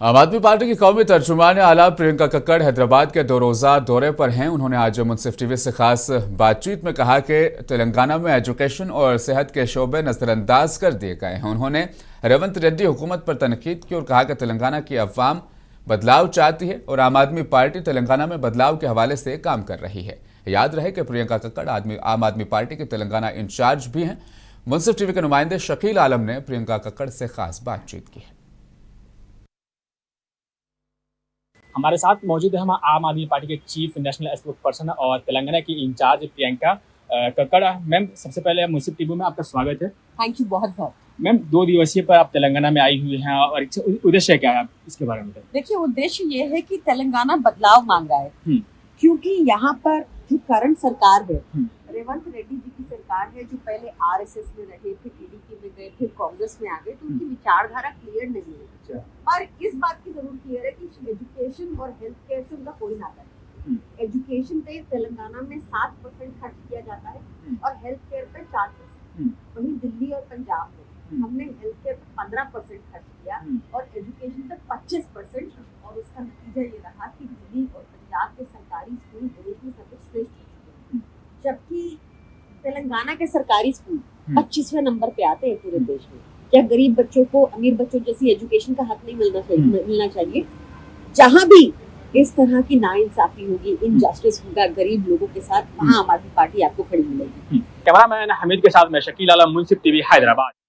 आम आदमी पार्टी की कौमी तर्जुमान आला प्रियंका कक्कड़ हैदराबाद के 2 रोज़ा दौरे पर हैं। उन्होंने आज मुंसिफ टीवी से खास बातचीत में कहा कि तेलंगाना में एजुकेशन और सेहत के शोबे नजरअंदाज कर दिए गए हैं। उन्होंने रेवंत रेड्डी हुकूमत पर तनकीद की और कहा कि तेलंगाना की अवाम बदलाव चाहती है और आम आदमी पार्टी तेलंगाना में बदलाव के हवाले से काम कर रही है। याद रहे कि प्रियंका कक्कड़ आम आदमी पार्टी के तेलंगाना इंचार्ज भी हैं। मुंसिफ टीवी के नुमाइंदे शकील आलम ने प्रियंका कक्कड़ से खास बातचीत की है। हमारे साथ मौजूद है हम आम आदमी पार्टी के चीफ नेशनल स्पोक्स पर्सन और तेलंगाना की इंचार्ज प्रियंका कक्कड़। मैम, सबसे पहले मुंसिफ टीवी में आपका स्वागत है। थैंक यू बहुत बहुत। मैम, 2 दिवसीय पर आप तेलंगाना में आई हुई हैं और उद्देश्य क्या है, आप इसके बारे में बताइए। देखिए, उद्देश्य ये है कि तेलंगाना बदलाव मांग रहा है, क्योंकि यहाँ पर जो करंट सरकार है, रेवंत रेड्डी जी की सरकार है, जो पहले आरएसएस में रहे, फिर टीडीपी में गए, फिर कांग्रेस में आ गए, तो उनकी विचारधारा क्लियर नहीं है। और इस बात की जरूर क्लियर है कि एजुकेशन और हेल्थ केयर से उनका कोई नाता नहीं। एजुकेशन पे तेलंगाना में 7% खर्च किया जाता है और हेल्थ केयर पे 4%। वहीं दिल्ली और पंजाब में हमने हेल्थ केयर पे 15% खर्च किया और एजुकेशन पे 25%। और उसका नतीजा ये रहा कि दिल्ली और पंजाब के सरकारी स्कूल देश में सबसे श्रेष्ठ हो चुके हैं, जबकि तेलंगाना के सरकारी स्कूल 25वें नंबर पे आते हैं पूरे देश में। क्या गरीब बच्चों को अमीर बच्चों जैसी एजुकेशन का हक नहीं मिलना चाहिए? जहां भी इस तरह की नाइंसाफी होगी, इनजस्टिस होगा गरीब लोगों के साथ, वहां आम आदमी पार्टी आपको खड़ी मिलेगी। कैमरामैन हमीद के साथ मैं शकील आलम, मुंसिफ टीवी, हैदराबाद।